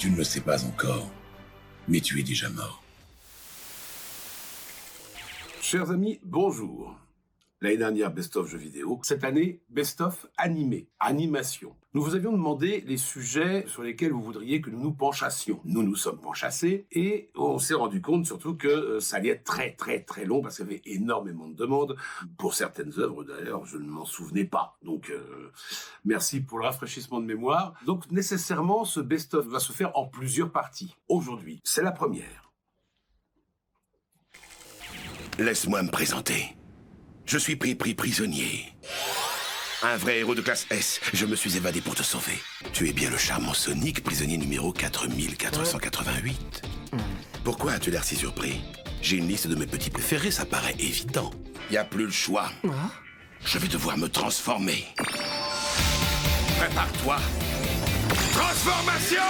Tu ne le sais pas encore, mais tu es déjà mort. Chers amis, bonjour. L'année dernière, best-of jeux vidéo. Cette année, best-of animé, animation. Nous vous avions demandé les sujets sur lesquels vous voudriez que nous nous penchassions. Nous nous sommes penchassés et on s'est rendu compte surtout que ça allait être très long parce qu'il y avait énormément de demandes. Pour certaines œuvres d'ailleurs, je ne m'en souvenais pas. Donc merci pour le rafraîchissement de mémoire. Donc nécessairement, ce best-of va se faire en plusieurs parties. Aujourd'hui, c'est la première. Laisse-moi me présenter. Je suis pris prisonnier. Un vrai héros de classe S. Je me suis évadé pour te sauver. Tu es bien le charmant Sonic, prisonnier numéro 4488. Pourquoi as-tu l'air si surpris? J'ai une liste de mes petits préférés, ça paraît évident. Y a plus le choix. Je vais devoir me transformer. Prépare-toi. Transformation!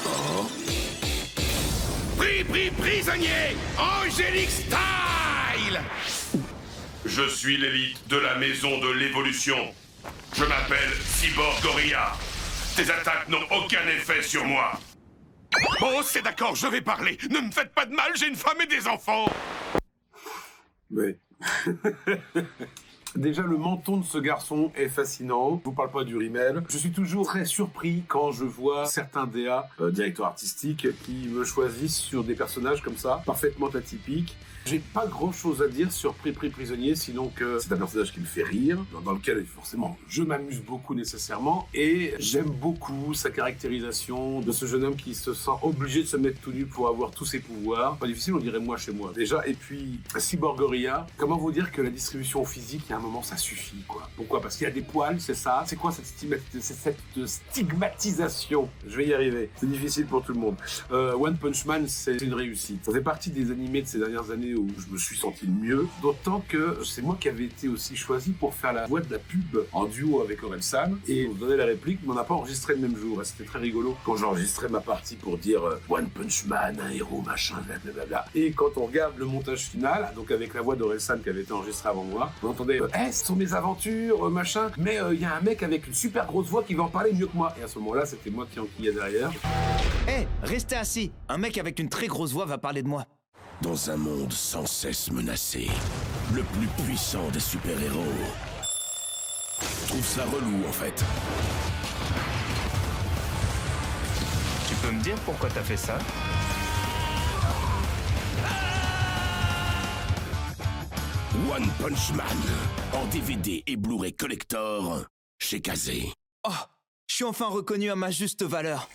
Oh. Prisonnier! Angélique Style! Je suis l'élite de la maison de l'évolution. Je m'appelle Cyborgoria. Tes attaques n'ont aucun effet sur moi. Oh, c'est d'accord, je vais parler. Ne me faites pas de mal, j'ai une femme et des enfants. Oui. Déjà, le menton de ce garçon est fascinant. Je vous parle pas du rimel. Je suis toujours très surpris quand je vois certains DA, directeurs artistiques, qui me choisissent sur des personnages comme ça, parfaitement atypiques. J'ai pas grand chose à dire sur Prisonnier, sinon que c'est un personnage qui me fait rire, dans lequel forcément je m'amuse beaucoup nécessairement, et j'aime beaucoup sa caractérisation de ce jeune homme qui se sent obligé de se mettre tout nu pour avoir tous ses pouvoirs. Pas difficile, on dirait moi chez moi. Déjà, et puis Cyborgoria, comment vous dire que la distribution physique, il y a un moment, ça suffit, quoi. Pourquoi? Parce qu'il y a des poils, c'est ça. C'est quoi cette stigmatisation? Je vais y arriver. C'est difficile pour tout le monde. One Punch Man, c'est une réussite. Ça fait partie des animés de ces dernières années où je me suis senti le mieux, d'autant que c'est moi qui avais été aussi choisi pour faire la voix de la pub en duo avec Orelsan, et vous donnez la réplique, mais on n'a pas enregistré le même jour, et c'était très rigolo quand j'enregistrais ma partie pour dire One Punch Man, un héros, machin, blablabla. Et quand on regarde le montage final, donc avec la voix d'Orelsan qui avait été enregistrée avant moi, on entendait ce sont mes aventures, machin, mais il y a un mec avec une super grosse voix qui va en parler mieux que moi. Et à ce moment-là, c'était moi qui enquillais derrière. Restez assis. Un mec avec une très grosse voix va parler de moi. Dans un monde sans cesse menacé, le plus puissant des super-héros trouve ça relou, en fait. Tu peux me dire pourquoi t'as fait ça? One Punch Man, en DVD et Blu-ray Collector, chez Kazé. Oh, je suis enfin reconnu à ma juste valeur.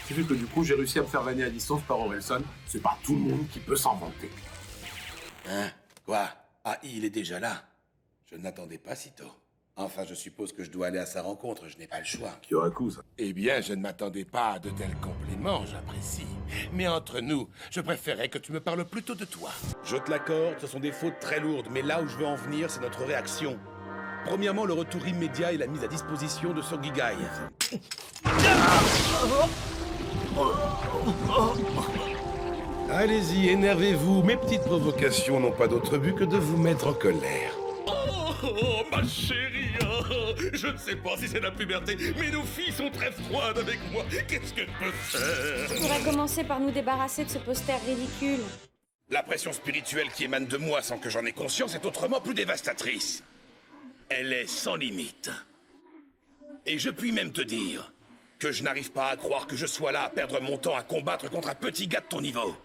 C'est vu que du coup, j'ai réussi à me faire vanner à distance par Orelsan. C'est pas tout le monde qui peut s'en vanter. Hein? Quoi? Ah, il est déjà là. Je ne l'attendais pas si tôt. Enfin, je suppose que je dois aller à sa rencontre, je n'ai pas le choix. Kyoraku, ça. Eh bien, je ne m'attendais pas à de tels compliments, j'apprécie. Mais entre nous, je préférais que tu me parles plutôt de toi. Je te l'accorde, ce sont des fautes très lourdes, mais là où je veux en venir, c'est notre réaction. Premièrement, le retour immédiat et la mise à disposition de Sogigai. Allez-y, énervez-vous. Mes petites provocations n'ont pas d'autre but que de vous mettre en colère. Oh, ma chérie, je ne sais pas si c'est la puberté, mais nos filles sont très froides avec moi. Qu'est-ce que je peux faire? On va commencer par nous débarrasser de ce poster ridicule. La pression spirituelle qui émane de moi sans que j'en ai conscience est autrement plus dévastatrice. Elle est sans limite. Et je puis même te dire que je n'arrive pas à croire que je sois là à perdre mon temps à combattre contre un petit gars de ton niveau.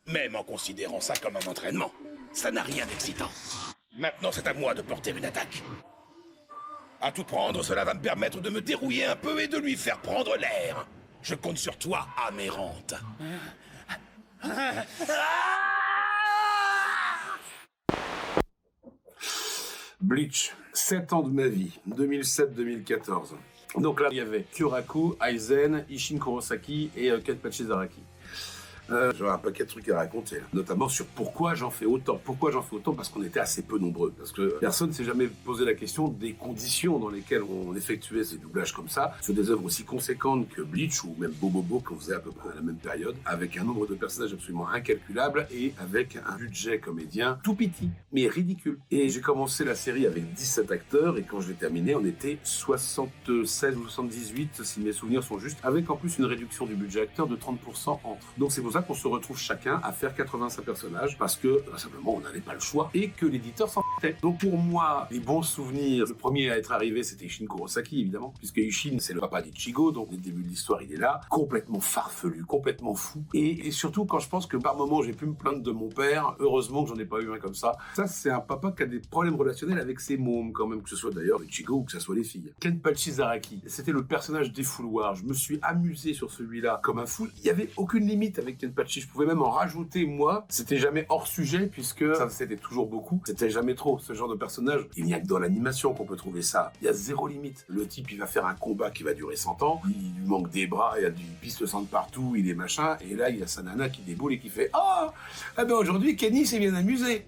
Même en considérant ça comme un entraînement, ça n'a rien d'excitant. Maintenant, c'est à moi de porter une attaque. À tout prendre, cela va me permettre de me dérouiller un peu et de lui faire prendre l'air. Je compte sur toi, Amérante. Bleach, 7 ans de ma vie, 2007-2014. Donc là, il y avait Kyoraku, Aizen, Isshin Kurosaki et Kenpachi Zaraki. J'aurais un paquet de trucs à raconter, là. Notamment sur pourquoi j'en fais autant. Pourquoi j'en fais autant? Parce qu'on était assez peu nombreux. Parce que personne s'est jamais posé la question des conditions dans lesquelles on effectuait ces doublages comme ça, sur des œuvres aussi conséquentes que Bleach ou même Bobobo qu'on faisait à peu près à la même période, avec un nombre de personnages absolument incalculable et avec un budget comédien tout petit, mais ridicule. Et j'ai commencé la série avec 17 acteurs et quand je l'ai terminé, on était 76 ou 78, si mes souvenirs sont justes, avec en plus une réduction du budget acteur de 30% entre. Donc c'est pour ça qu'on se retrouve chacun à faire 85 personnages parce que simplement on n'avait pas le choix et que l'éditeur s'en foutait. Donc pour moi, les bons souvenirs, le premier à être arrivé c'était Ishin Kurosaki évidemment, puisque Ishin c'est le papa d'Ichigo, donc dès le début de l'histoire il est là, complètement farfelu, complètement fou. Et surtout quand je pense que par moment j'ai pu me plaindre de mon père, heureusement que j'en ai pas eu un comme ça. Ça c'est un papa qui a des problèmes relationnels avec ses mômes quand même, que ce soit d'ailleurs Ichigo ou que ce soit les filles. Kenpachi Zaraki, c'était le personnage défouloir. Je me suis amusé sur celui-là comme un fou. Il y avait aucune limite avec Kenpachi. Je pouvais même en rajouter moi. C'était jamais hors sujet puisque ça c'était toujours beaucoup. C'était jamais trop ce genre de personnage. Il n'y a que dans l'animation qu'on peut trouver ça. Il y a zéro limite. Le type il va faire un combat qui va durer 100 ans. Il lui manque des bras, il y a du pisse le sang de partout, il est machin. Et là il y a sa nana qui déboule et qui fait ah ben aujourd'hui Kenny s'est bien amusé.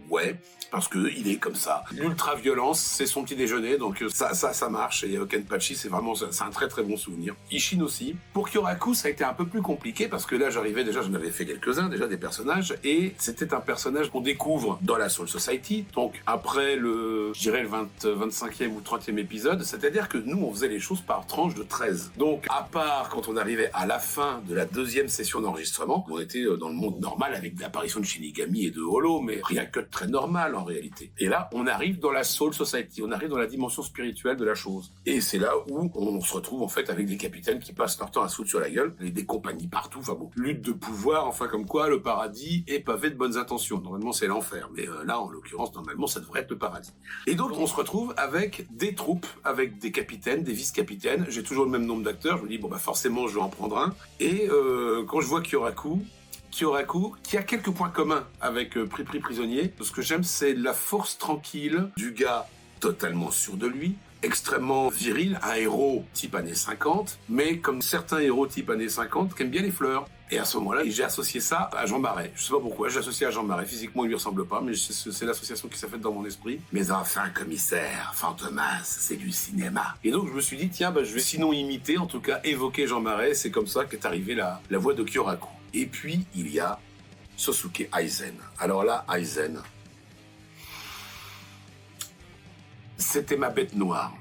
Ouais, parce que il est comme ça. L'ultra-violence, c'est son petit déjeuner, donc ça marche. Et Kenpachi, c'est un très très bon souvenir. Ishin aussi. Pour Kyoraku, ça a été un peu plus compliqué, parce que là, j'arrivais déjà, j'en avais fait quelques-uns, déjà des personnages, et c'était un personnage qu'on découvre dans la Soul Society, donc après le 25e ou 30e épisode, c'est-à-dire que nous, on faisait les choses par tranche de 13. Donc, à part quand on arrivait à la fin de la deuxième session d'enregistrement, on était dans le monde normal avec l'apparition de Shinigami et de Holo, mais rien que très normal en réalité. Et là, on arrive dans la Soul Society, on arrive dans la dimension spirituelle de la chose. Et c'est là où on se retrouve en fait avec des capitaines qui passent leur temps à se foutre sur la gueule, avec des compagnies partout, enfin bon, lutte de pouvoir, enfin comme quoi le paradis est pavé de bonnes intentions. Normalement c'est l'enfer, mais là en l'occurrence normalement ça devrait être le paradis. Et donc on se retrouve avec des troupes, avec des capitaines, des vice-capitaines, j'ai toujours le même nombre d'acteurs, je me dis bon bah forcément je vais en prendre un. Et quand je vois Kyoraku, qui a quelques points communs avec Pri Prisonnier. Ce que j'aime, c'est la force tranquille du gars totalement sûr de lui, extrêmement viril, un héros type années 50, mais comme certains héros type années 50 qui aiment bien les fleurs. Et à ce moment-là, j'ai associé ça à Jean Marais. Je sais pas pourquoi, j'ai associé à Jean Marais. Physiquement, il lui ressemble pas, mais c'est l'association qui s'est faite dans mon esprit. Mais enfin, commissaire, Fantomas, c'est du cinéma. Et donc, je me suis dit, tiens, je vais sinon imiter, en tout cas, évoquer Jean Marais. C'est comme ça qu'est arrivée la voix de Kyoraku. Et puis, il y a Sosuke Aizen. Alors là, Aizen, c'était ma bête noire.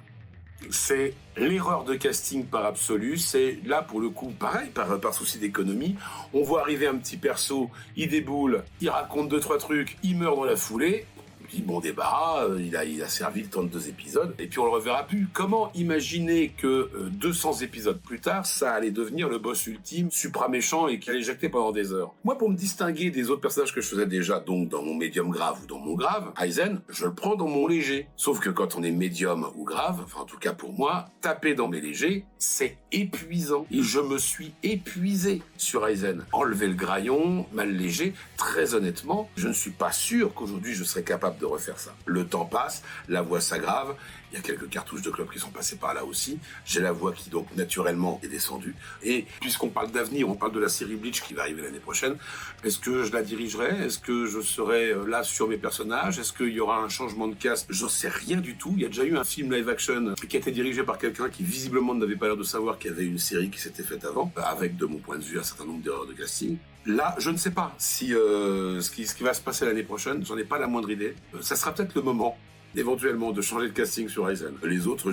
C'est l'erreur de casting par absolu. C'est là, pour le coup, pareil, par souci d'économie. On voit arriver un petit perso, il déboule, il raconte 2-3 trucs, il meurt dans la foulée. Puis bon débarras, il a servi le temps de 2 épisodes, et puis on le reverra plus. Comment imaginer que 200 épisodes plus tard, ça allait devenir le boss ultime, supra-méchant, et qui allait éjecter pendant des heures? Moi, pour me distinguer des autres personnages que je faisais déjà, donc dans mon médium grave ou dans mon grave, Aizen, je le prends dans mon léger. Sauf que quand on est médium ou grave, enfin en tout cas pour moi, taper dans mes légers, c'est épuisant. Et je me suis épuisé sur Aizen. Enlever le graillon, mal léger, très honnêtement, je ne suis pas sûr qu'aujourd'hui je serais capable de refaire ça. Le temps passe, la voix s'aggrave, il y a quelques cartouches de club qui sont passées par là aussi, j'ai la voix qui donc naturellement est descendue, et puisqu'on parle d'avenir, on parle de la série Bleach qui va arriver l'année prochaine, est-ce que je la dirigerai? Est-ce que je serai là sur mes personnages? Est-ce qu'il y aura un changement de cast? J'en sais rien du tout. Il y a déjà eu un film live action qui a été dirigé par quelqu'un qui visiblement n'avait pas l'air de savoir qu'il y avait une série qui s'était faite avant, avec de mon point de vue un certain nombre d'erreurs de casting. Là, je ne sais pas si ce qui va se passer l'année prochaine, j'en ai pas la moindre idée. Ça sera peut-être le moment, éventuellement, de changer de casting sur Aizen. Les autres,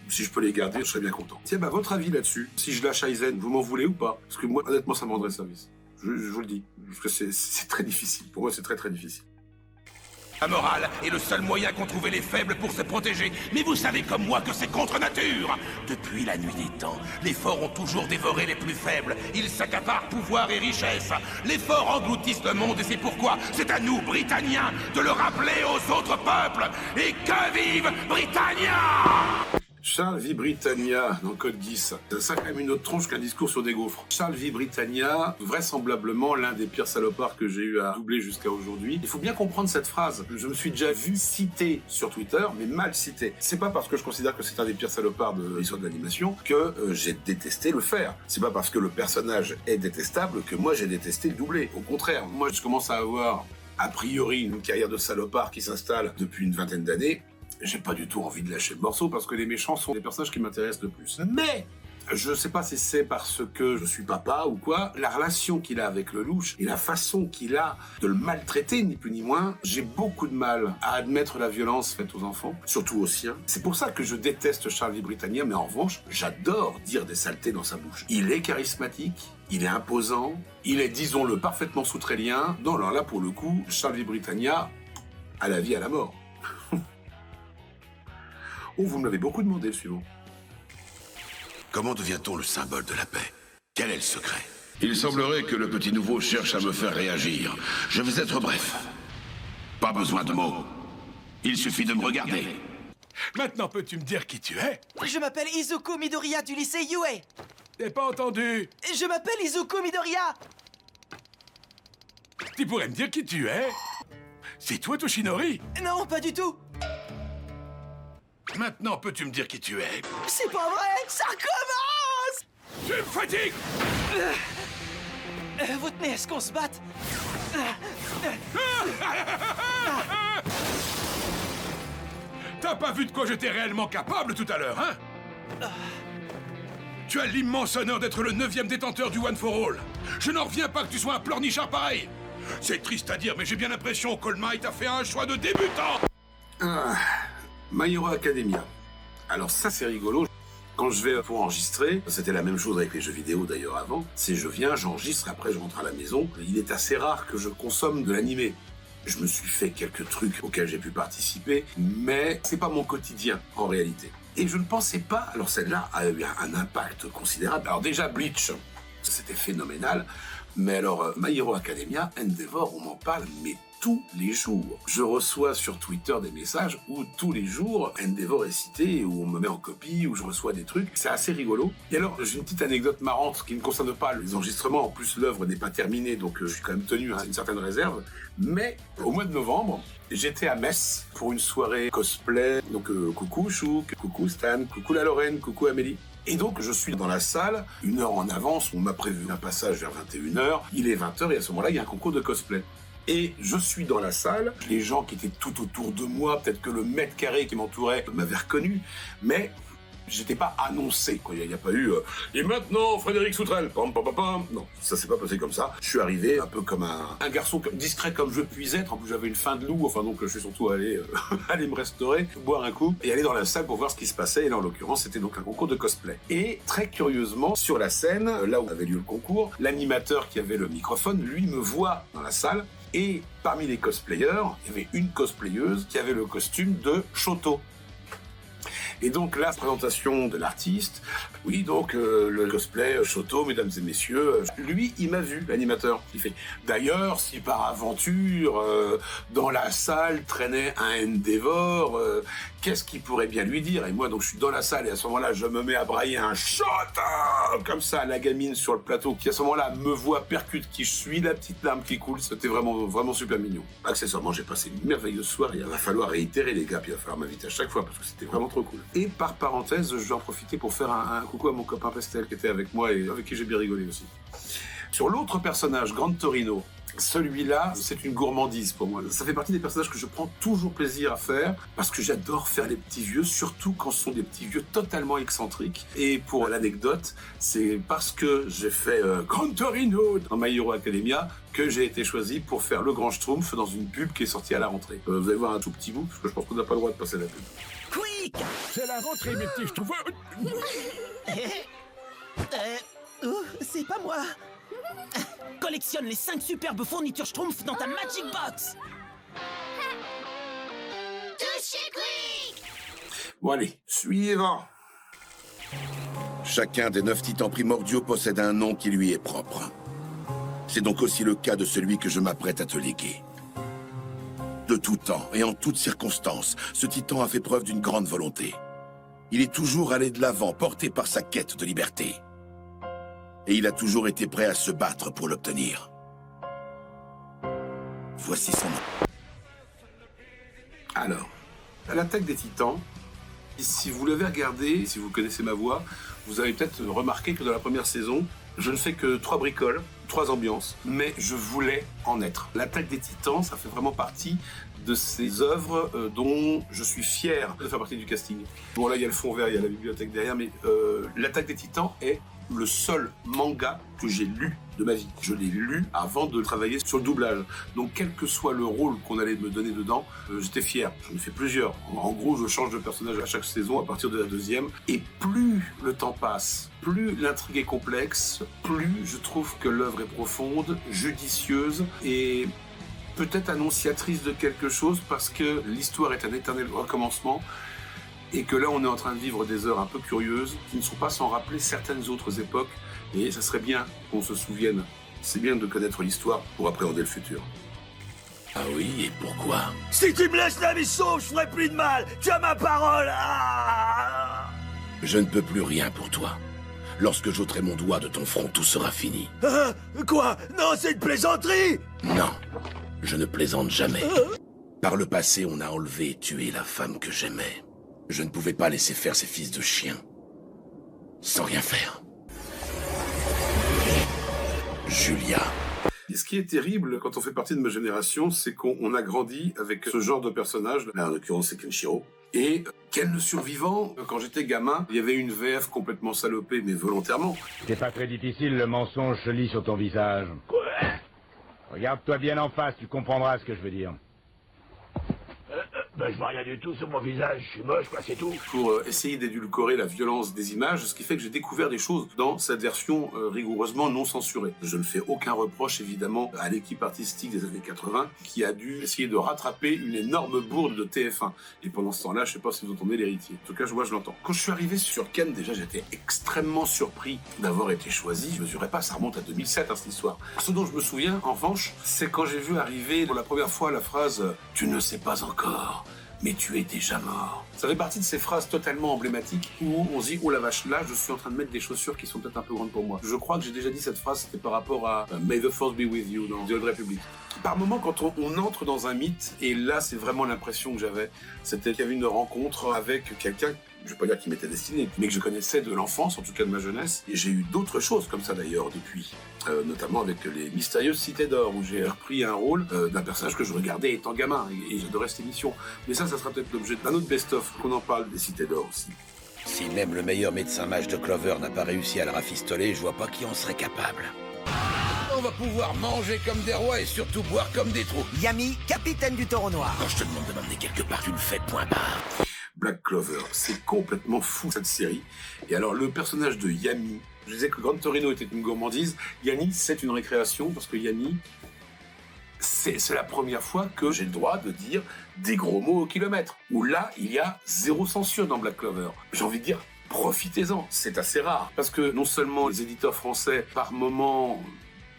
si je peux les garder, je serais bien content. Tiens, votre avis là-dessus, si je lâche Aizen, vous m'en voulez ou pas? Parce que moi, honnêtement, ça me rendrait service. Je vous le dis, parce que c'est très difficile. Pour moi, c'est très très difficile. La morale est le seul moyen qu'ont trouvé les faibles pour se protéger. Mais vous savez comme moi que c'est contre nature. Depuis la nuit des temps, les forts ont toujours dévoré les plus faibles. Ils s'accaparent pouvoir et richesse. Les forts engloutissent le monde et c'est pourquoi c'est à nous, Britanniens, de le rappeler aux autres peuples. Et que vive Britannia! Charles V. Britannia, dans Code Geass. Ça a quand même une autre tronche qu'un discours sur des gaufres. Charles V. Britannia, vraisemblablement l'un des pires salopards que j'ai eu à doubler jusqu'à aujourd'hui. Il faut bien comprendre cette phrase. Je me suis déjà vu cité sur Twitter, mais mal cité. C'est pas parce que je considère que c'est un des pires salopards de l'histoire de l'animation que j'ai détesté le faire. C'est pas parce que le personnage est détestable que moi j'ai détesté le doubler. Au contraire, moi je commence à avoir a priori une carrière de salopard qui s'installe depuis une vingtaine d'années. J'ai pas du tout envie de lâcher le morceau parce que les méchants sont les personnages qui m'intéressent le plus. Mais je sais pas si c'est parce que je suis papa ou quoi, la relation qu'il a avec le louche et la façon qu'il a de le maltraiter, ni plus ni moins, j'ai beaucoup de mal à admettre la violence faite aux enfants, surtout aux siens. C'est pour ça que je déteste Charles V. Britannia, mais en revanche, j'adore dire des saletés dans sa bouche. Il est charismatique, il est imposant, il est, disons-le, parfaitement soutrélien. Non, alors là, pour le coup, Charles V. Britannia, à la vie, à la mort. Oh, vous me l'avez beaucoup demandé, le suivant. Comment devient-on le symbole de la paix? Quel est le secret? Il semblerait que le petit nouveau cherche à me faire réagir. Je vais être bref. Pas besoin de mots. Il suffit de me regarder. Maintenant, peux-tu me dire qui tu es? Je m'appelle Izuku Midoriya du lycée Yue. T'es pas entendu? Je m'appelle Izuku Midoriya. Tu pourrais me dire qui tu es? C'est toi, Toshinori? Non, pas du tout. Maintenant, peux-tu me dire qui tu es? C'est pas vrai. Ça recommence. Tu me fatigues! Vous tenez à ce qu'on se batte? T'as pas vu de quoi j'étais réellement capable tout à l'heure, hein? Tu as l'immense honneur d'être le 9e détenteur du One for All. Je n'en reviens pas que tu sois un pleurnichard pareil. C'est triste à dire, mais j'ai bien l'impression qu'All Might a fait un choix de débutant. My Hero Academia. Alors ça, c'est rigolo. Quand je vais pour enregistrer, c'était la même chose avec les jeux vidéo d'ailleurs avant, c'est je viens, j'enregistre, après je rentre à la maison. Il est assez rare que je consomme de l'animé. Je me suis fait quelques trucs auxquels j'ai pu participer, mais c'est pas mon quotidien en réalité. Et je ne pensais pas, alors celle-là a eu un impact considérable. Alors déjà Bleach, c'était phénoménal, mais alors My Hero Academia, Endeavor, on m'en parle, mais tous les jours. Je reçois sur Twitter des messages où tous les jours Endeavor est cité, où on me met en copie, où je reçois des trucs. C'est assez rigolo. Et alors, j'ai une petite anecdote marrante qui ne concerne pas les enregistrements. En plus, l'œuvre n'est pas terminée, donc je suis quand même tenu à une certaine réserve. Mais au mois de novembre, j'étais à Metz pour une soirée cosplay. Donc coucou Chouk, coucou Stan, coucou la Lorraine, coucou Amélie. Et donc, je suis dans la salle, 1 heure en avance, on m'a prévu un passage vers 21h, il est 20h et à ce moment-là, il y a un concours de cosplay. Et je suis dans la salle, les gens qui étaient tout autour de moi, peut-être que le mètre carré qui m'entourait m'avait reconnu, mais j'étais pas annoncé, quoi. Il n'y a pas eu et maintenant Frédéric Soutrel, pam pam pam pam. Non, ça s'est pas passé comme ça. Je suis arrivé un peu comme un garçon discret comme je puis être. En plus j'avais une faim de loup, enfin donc je suis surtout allé aller me restaurer, boire un coup et aller dans la salle pour voir ce qui se passait. Et là en l'occurrence c'était donc un concours de cosplay. Et très curieusement sur la scène, là où avait lieu le concours, l'animateur qui avait le microphone, lui me voit dans la salle. Et parmi les cosplayers, il y avait une cosplayeuse qui avait le costume de Shoto. Et donc la présentation de l'artiste, oui donc le cosplay Shoto, mesdames et messieurs, lui il m'a vu, l'animateur. Il fait d'ailleurs si par aventure dans la salle traînait un Endeavor, qu'est-ce qu'il pourrait bien lui dire? Et moi donc je suis dans la salle et à ce moment-là je me mets à brailler un shot comme ça, la gamine sur le plateau qui à ce moment-là me voit, percute qui je suis, la petite larme qui coule, c'était vraiment super mignon. Accessoirement j'ai passé une merveilleuse soirée, il va falloir réitérer les gars, puis il va falloir m'inviter à chaque fois parce que c'était vraiment trop cool. Et par parenthèse, je vais en profiter pour faire un coucou à mon copain Pestel qui était avec moi et avec qui j'ai bien rigolé aussi. Sur l'autre personnage, Grand Torino, celui-là, c'est une gourmandise pour moi. Ça fait partie des personnages que je prends toujours plaisir à faire parce que j'adore faire les petits vieux, surtout quand ce sont des petits vieux totalement excentriques. Et pour l'anecdote, c'est parce que j'ai fait Grand Torino dans My Hero Academia que j'ai été choisi pour faire le Grand Schtroumpf dans une pub qui est sortie à la rentrée. Vous allez voir un tout petit bout parce que je pense qu'on n'a pas le droit de passer la pub. Quick. C'est la rentrée, mes petits, je trouve. C'est pas moi. Collectionne les 5 superbes fournitures Schtroumpf dans ta Magic Box. Bon allez, suivant. Chacun des 9 titans primordiaux possède un nom qui lui est propre. C'est donc aussi le cas de celui que je m'apprête à te léguer. De tout temps et en toutes circonstances, ce titan a fait preuve d'une grande volonté. Il est toujours allé de l'avant, porté par sa quête de liberté. Et il a toujours été prêt à se battre pour l'obtenir. Voici son nom. Alors, à l'attaque des Titans, si vous l'avez regardé, si vous connaissez ma voix, vous avez peut-être remarqué que dans la première saison, je ne fais que 3 bricoles, 3 ambiances, mais je voulais en être. L'attaque des Titans, ça fait vraiment partie de ces œuvres dont je suis fier de faire partie du casting. Bon là, il y a le fond vert, il y a la bibliothèque derrière, mais l'attaque des Titans est le seul manga que j'ai lu de ma vie. Je l'ai lu avant de travailler sur le doublage. Donc quel que soit le rôle qu'on allait me donner dedans, j'étais fier. J'en ai fait plusieurs. En gros, je change de personnage à chaque saison à partir de la deuxième. Et plus le temps passe, plus l'intrigue est complexe, plus je trouve que l'œuvre est profonde, judicieuse et peut-être annonciatrice de quelque chose parce que l'histoire est un éternel recommencement. Et que là, on est en train de vivre des heures un peu curieuses qui ne sont pas sans rappeler certaines autres époques. Et ça serait bien qu'on se souvienne. C'est bien de connaître l'histoire pour appréhender le futur. Ah oui, et pourquoi? Si tu me laisses la vie sauve, je ferai plus de mal. Tu as ma parole. Ah. Je ne peux plus rien pour toi. Lorsque j'ôterai mon doigt de ton front, tout sera fini. Quoi? Non, c'est une plaisanterie. Non, je ne plaisante jamais. Par le passé, on a enlevé et tué la femme que j'aimais. Je ne pouvais pas laisser faire ces fils de chiens. Sans rien faire. Julia. Et ce qui est terrible quand on fait partie de ma génération, c'est qu'on a grandi avec ce genre de personnage. Là, en l'occurrence, c'est Kenshiro. Et Ken le survivant, quand j'étais gamin, il y avait une VF complètement salopée, mais volontairement. C'est pas très difficile, le mensonge se lit sur ton visage. Quoi? Regarde-toi bien en face, tu comprendras ce que je veux dire. Je vois rien du tout sur mon visage, je suis moche, quoi, c'est tout. Pour essayer d'édulcorer la violence des images, ce qui fait que j'ai découvert des choses dans cette version rigoureusement non censurée. Je ne fais aucun reproche, évidemment, à l'équipe artistique des années 80, qui a dû essayer de rattraper une énorme bourde de TF1. Et pendant ce temps-là, je sais pas si vous entendez l'héritier. En tout cas, moi, je l'entends. Quand je suis arrivé sur Ken, déjà, j'étais extrêmement surpris d'avoir été choisi. Je mesurais pas, ça remonte à 2007, cette histoire. Ce dont je me souviens, en revanche, c'est quand j'ai vu arriver pour la première fois la phrase « Tu ne sais pas encore ». Mais tu es déjà mort. Ça fait partie de ces phrases totalement emblématiques où on se dit, oh la vache, là, je suis en train de mettre des chaussures qui sont peut-être un peu grandes pour moi. Je crois que j'ai déjà dit cette phrase, c'était par rapport à May the Force be with you dans The Old Republic. Par moment, quand on entre dans un mythe, et là, c'est vraiment l'impression que j'avais, c'était qu'il y avait une rencontre avec quelqu'un, je vais pas dire qu'il m'était destiné, mais que je connaissais de l'enfance, en tout cas de ma jeunesse, et j'ai eu d'autres choses comme ça d'ailleurs depuis, notamment avec les Mystérieuses Cités d'Or, où j'ai repris un rôle d'un personnage que je regardais étant gamin, et j'adorais cette émission. Mais ça sera peut-être l'objet d'un autre best-of, qu'on en parle des Cités d'Or aussi. Si même le meilleur médecin mage de Clover n'a pas réussi à le rafistoler, je vois pas qui en serait capable. On va pouvoir manger comme des rois et surtout boire comme des trous. Yami, capitaine du taureau noir. Quand je te demande de m'emmener quelque part, tu le fais, point barre. Black Clover, c'est complètement fou cette série. Et alors le personnage de Yami, je disais que Gran Torino était une gourmandise, Yami c'est une récréation parce que Yami, c'est la première fois que j'ai le droit de dire des gros mots au kilomètre. Où là, il y a zéro censure dans Black Clover. J'ai envie de dire, profitez-en, c'est assez rare. Parce que non seulement les éditeurs français, par moments,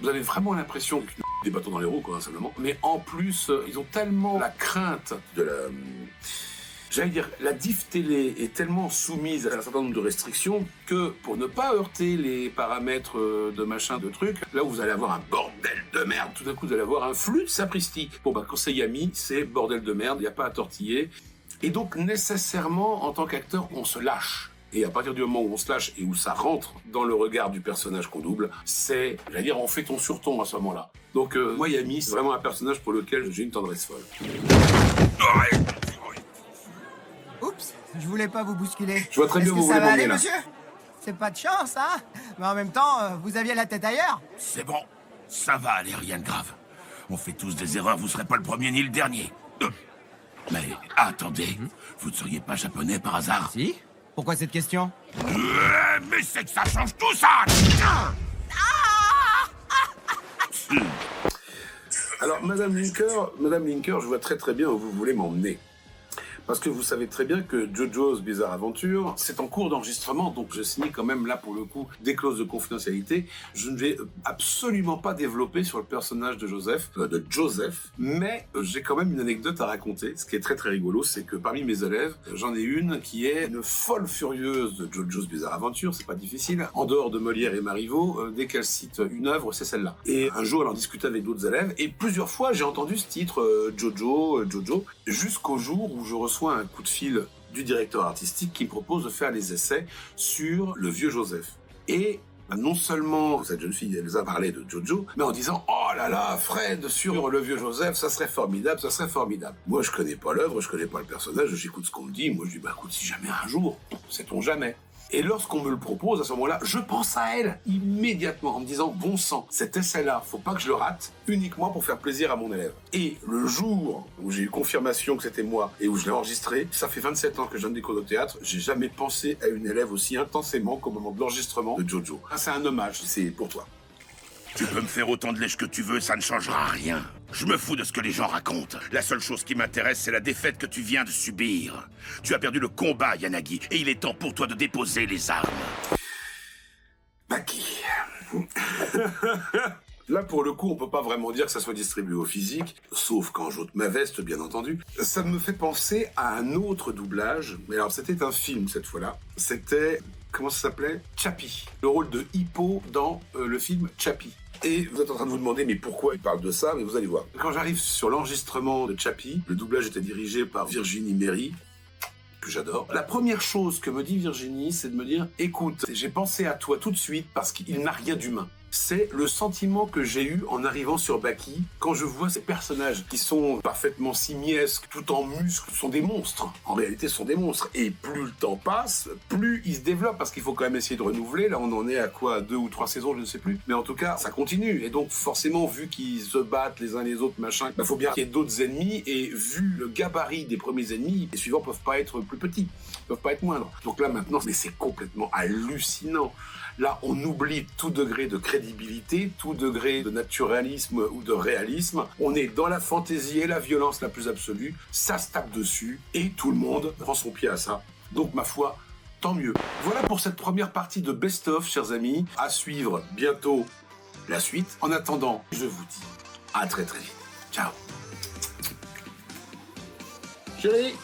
vous avez vraiment l'impression que des bâtons dans les roues, quoi, simplement. Mais en plus, ils ont tellement la crainte de la... J'allais dire, la diff télé est tellement soumise à un certain nombre de restrictions que pour ne pas heurter les paramètres de machin, de trucs, là où vous allez avoir un bordel de merde, tout d'un coup vous allez avoir un flux de sapristi. Bon bah quand c'est Yami, c'est bordel de merde, il n'y a pas à tortiller. Et donc nécessairement, en tant qu'acteur, on se lâche. Et à partir du moment où on se lâche et où ça rentre dans le regard du personnage qu'on double, c'est, j'allais dire, on fait ton sur ton à ce moment-là. Donc moi Yami, c'est vraiment un personnage pour lequel j'ai une tendresse folle. Oups, je voulais pas vous bousculer. Je vois très bien où vous voulez ça va aller, là. monsieur? C'est pas de chance, hein? Mais en même temps, vous aviez la tête ailleurs. C'est bon, ça va aller, rien de grave. On fait tous des erreurs, vous serez pas le premier ni le dernier. Mais attendez, vous ne seriez pas japonais par hasard? Si? Pourquoi cette question? Mais c'est que ça change tout ça! Alors, Madame Linker, je vois très très bien où vous voulez m'emmener. Parce que vous savez très bien que JoJo's Bizarre Adventure, c'est en cours d'enregistrement, donc je signe quand même là pour le coup des clauses de confidentialité. Je ne vais absolument pas développer sur le personnage de Joseph, mais j'ai quand même une anecdote à raconter. Ce qui est très très rigolo, c'est que parmi mes élèves, j'en ai une qui est une folle furieuse de JoJo's Bizarre Adventure, c'est pas difficile. En dehors de Molière et Marivaux, dès qu'elle cite une œuvre, c'est celle-là. Et un jour, elle en discutait avec d'autres élèves, et plusieurs fois, j'ai entendu ce titre, Jojo, jusqu'au jour où je reçois un coup de fil du directeur artistique qui me propose de faire les essais sur le vieux Joseph. Et non seulement cette jeune fille, elle nous a parlé de Jojo, mais en disant « Oh là là, Fred, sur le vieux Joseph, ça serait formidable, ça serait formidable. » Moi, je connais pas l'œuvre, je connais pas le personnage, j'écoute ce qu'on me dit, moi je dis « Bah écoute, si jamais un jour, sait-on jamais ?» Et lorsqu'on me le propose, à ce moment-là, je pense à elle immédiatement en me disant « Bon sang, cet essai-là, faut pas que je le rate, uniquement pour faire plaisir à mon élève. » Et le jour où j'ai eu confirmation que c'était moi et où je l'ai enregistré, ça fait 27 ans que je donne des cours de théâtre, j'ai jamais pensé à une élève aussi intensément qu'au moment de l'enregistrement de Jojo. C'est un hommage, c'est pour toi. Tu peux me faire autant de lèche que tu veux, ça ne changera rien. Je me fous de ce que les gens racontent. La seule chose qui m'intéresse, c'est la défaite que tu viens de subir. Tu as perdu le combat, Yanagi, et il est temps pour toi de déposer les armes. Baki. Là, pour le coup, on peut pas vraiment dire que ça soit distribué au physique, sauf quand j'ôte ma veste, bien entendu. Ça me fait penser à un autre doublage, mais alors c'était un film cette fois-là. C'était, comment ça s'appelait ? Chappie. Le rôle de Hippo dans le film Chappie. Et vous êtes en train de vous demander, mais pourquoi il parle de ça ? Mais vous allez voir. Quand j'arrive sur l'enregistrement de Chappie, le doublage était dirigé par Virginie Méry, que j'adore. La première chose que me dit Virginie, c'est de me dire « Écoute, j'ai pensé à toi tout de suite parce qu'il n'a rien d'humain. » C'est le sentiment que j'ai eu en arrivant sur Baki, quand je vois ces personnages qui sont parfaitement simiesques, tout en muscles, sont des monstres. En réalité, ce sont des monstres. Et plus le temps passe, plus ils se développent, parce qu'il faut quand même essayer de renouveler. Là, on en est à quoi, 2 ou 3 saisons, je ne sais plus. Mais en tout cas, ça continue. Et donc, forcément, vu qu'ils se battent les uns les autres, machin, faut bien qu'il y ait d'autres ennemis. Et vu le gabarit des premiers ennemis, les suivants peuvent pas être plus petits, peuvent pas être moindres. Donc là, maintenant, mais c'est complètement hallucinant. Là, on oublie tout degré de crédibilité, tout degré de naturalisme ou de réalisme. On est dans la fantaisie et la violence la plus absolue. Ça se tape dessus et tout le monde prend son pied à ça. Donc, ma foi, tant mieux. Voilà pour cette première partie de Best of, chers amis. À suivre bientôt la suite. En attendant, je vous dis à très très vite. Ciao. Chérie,